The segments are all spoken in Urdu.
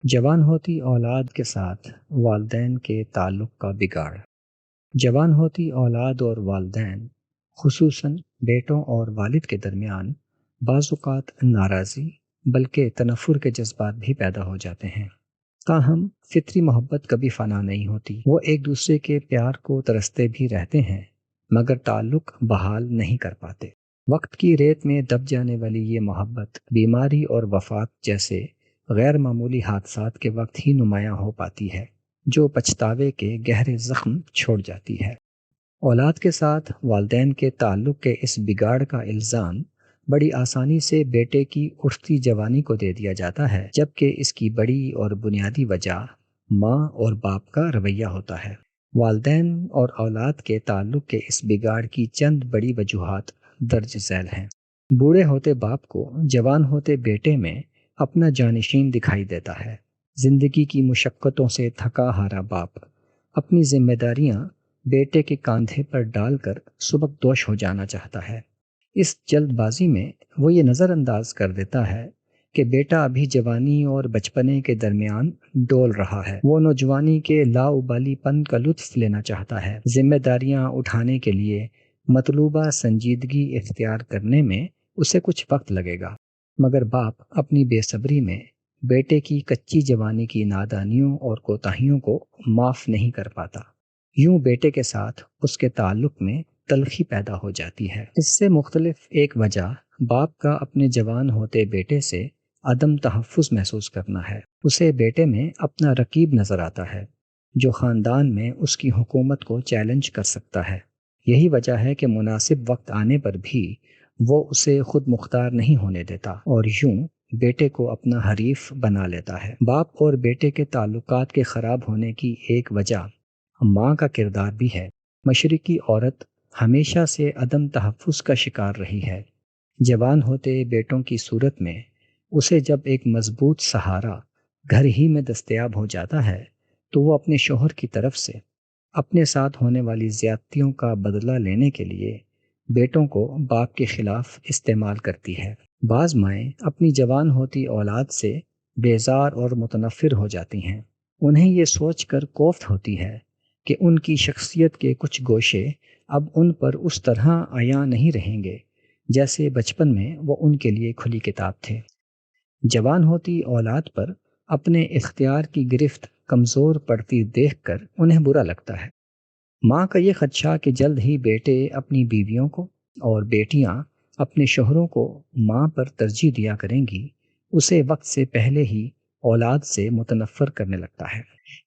جوان ہوتی اولاد کے ساتھ والدین کے تعلق کا بگاڑ۔ جوان ہوتی اولاد اور والدین، خصوصاً بیٹوں اور والد کے درمیان بعض اوقات ناراضی بلکہ تنفر کے جذبات بھی پیدا ہو جاتے ہیں۔ تاہم فطری محبت کبھی فنا نہیں ہوتی۔ وہ ایک دوسرے کے پیار کو ترستے بھی رہتے ہیں مگر تعلق بحال نہیں کر پاتے۔ وقت کی ریت میں دب جانے والی یہ محبت بیماری اور وفات جیسے غیر معمولی حادثات کے وقت ہی نمایاں ہو پاتی ہے، جو پچھتاوے کے گہرے زخم چھوڑ جاتی ہے۔ اولاد کے ساتھ والدین کے تعلق کے اس بگاڑ کا الزام بڑی آسانی سے بیٹے کی اٹھتی جوانی کو دے دیا جاتا ہے، جبکہ اس کی بڑی اور بنیادی وجہ ماں اور باپ کا رویہ ہوتا ہے۔ والدین اور اولاد کے تعلق کے اس بگاڑ کی چند بڑی وجوہات درج ذیل ہیں۔ بوڑھے ہوتے باپ کو جوان ہوتے بیٹے میں اپنا جانشین دکھائی دیتا ہے۔ زندگی کی مشقتوں سے تھکا ہارا باپ اپنی ذمہ داریاں بیٹے کے کاندھے پر ڈال کر سبکدوش ہو جانا چاہتا ہے۔ اس جلد بازی میں وہ یہ نظر انداز کر دیتا ہے کہ بیٹا ابھی جوانی اور بچپنے کے درمیان ڈول رہا ہے۔ وہ نوجوانی کے لاابالی پن کا لطف لینا چاہتا ہے۔ ذمہ داریاں اٹھانے کے لیے مطلوبہ سنجیدگی اختیار کرنے میں اسے کچھ وقت لگے گا، مگر باپ اپنی بے صبری میں بیٹے کی کچی جوانی کی نادانیوں اور کوتاہیوں کو معاف نہیں کر پاتا۔ یوں بیٹے کے ساتھ اس کے تعلق میں تلخی پیدا ہو جاتی ہے۔ اس سے مختلف ایک وجہ باپ کا اپنے جوان ہوتے بیٹے سے عدم تحفظ محسوس کرنا ہے۔ اسے بیٹے میں اپنا رقیب نظر آتا ہے جو خاندان میں اس کی حکومت کو چیلنج کر سکتا ہے۔ یہی وجہ ہے کہ مناسب وقت آنے پر بھی وہ اسے خود مختار نہیں ہونے دیتا اور یوں بیٹے کو اپنا حریف بنا لیتا ہے۔ باپ اور بیٹے کے تعلقات کے خراب ہونے کی ایک وجہ ماں کا کردار بھی ہے۔ مشرقی عورت ہمیشہ سے عدم تحفظ کا شکار رہی ہے۔ جوان ہوتے بیٹوں کی صورت میں اسے جب ایک مضبوط سہارا گھر ہی میں دستیاب ہو جاتا ہے تو وہ اپنے شوہر کی طرف سے اپنے ساتھ ہونے والی زیادتیوں کا بدلہ لینے کے لیے بیٹوں کو باپ کے خلاف استعمال کرتی ہے۔ بعض مائیں اپنی جوان ہوتی اولاد سے بیزار اور متنفر ہو جاتی ہیں۔ انہیں یہ سوچ کر کوفت ہوتی ہے کہ ان کی شخصیت کے کچھ گوشے اب ان پر اس طرح عیاں نہیں رہیں گے جیسے بچپن میں وہ ان کے لیے کھلی کتاب تھے۔ جوان ہوتی اولاد پر اپنے اختیار کی گرفت کمزور پڑتی دیکھ کر انہیں برا لگتا ہے۔ ماں کا یہ خدشہ کہ جلد ہی بیٹے اپنی بیویوں کو اور بیٹیاں اپنے شوہروں کو ماں پر ترجیح دیا کریں گی، اسے وقت سے پہلے ہی اولاد سے متنفر کرنے لگتا ہے۔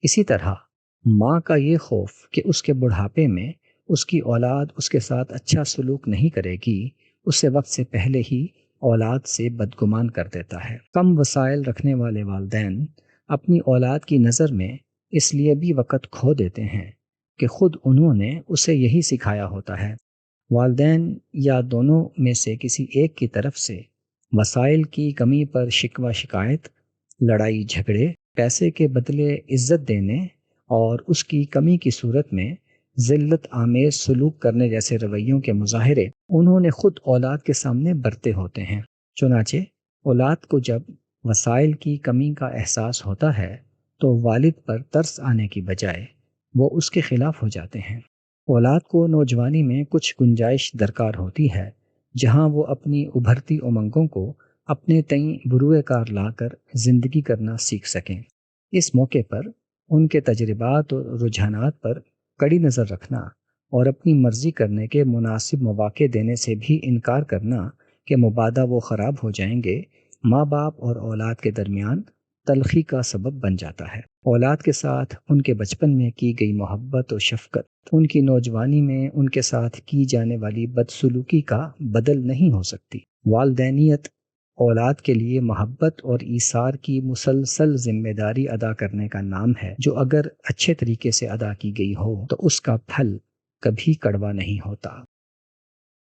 اسی طرح ماں کا یہ خوف کہ اس کے بڑھاپے میں اس کی اولاد اس کے ساتھ اچھا سلوک نہیں کرے گی، اسے وقت سے پہلے ہی اولاد سے بدگمان کر دیتا ہے۔ کم وسائل رکھنے والے والدین اپنی اولاد کی نظر میں اس لیے بھی وقت کھو دیتے ہیں کہ خود انہوں نے اسے یہی سکھایا ہوتا ہے۔ والدین یا دونوں میں سے کسی ایک کی طرف سے وسائل کی کمی پر شکوہ شکایت، لڑائی جھگڑے، پیسے کے بدلے عزت دینے اور اس کی کمی کی صورت میں ذلت آمیز سلوک کرنے جیسے رویوں کے مظاہرے انہوں نے خود اولاد کے سامنے برتے ہوتے ہیں۔ چنانچہ اولاد کو جب وسائل کی کمی کا احساس ہوتا ہے تو والد پر ترس آنے کی بجائے وہ اس کے خلاف ہو جاتے ہیں۔ اولاد کو نوجوانی میں کچھ گنجائش درکار ہوتی ہے جہاں وہ اپنی ابھرتی امنگوں کو اپنے تئیں بروئے کار لا کر زندگی کرنا سیکھ سکیں۔ اس موقع پر ان کے تجربات اور رجحانات پر کڑی نظر رکھنا اور اپنی مرضی کرنے کے مناسب مواقع دینے سے بھی انکار کرنا کہ مبادا وہ خراب ہو جائیں گے، ماں باپ اور اولاد کے درمیان تلخی کا سبب بن جاتا ہے۔ اولاد کے ساتھ ان کے بچپن میں کی گئی محبت و شفقت ان کی نوجوانی میں ان کے ساتھ کی جانے والی بدسلوکی کا بدل نہیں ہو سکتی۔ والدینیت اولاد کے لیے محبت اور ایثار کی مسلسل ذمہ داری ادا کرنے کا نام ہے، جو اگر اچھے طریقے سے ادا کی گئی ہو تو اس کا پھل کبھی کڑوا نہیں ہوتا۔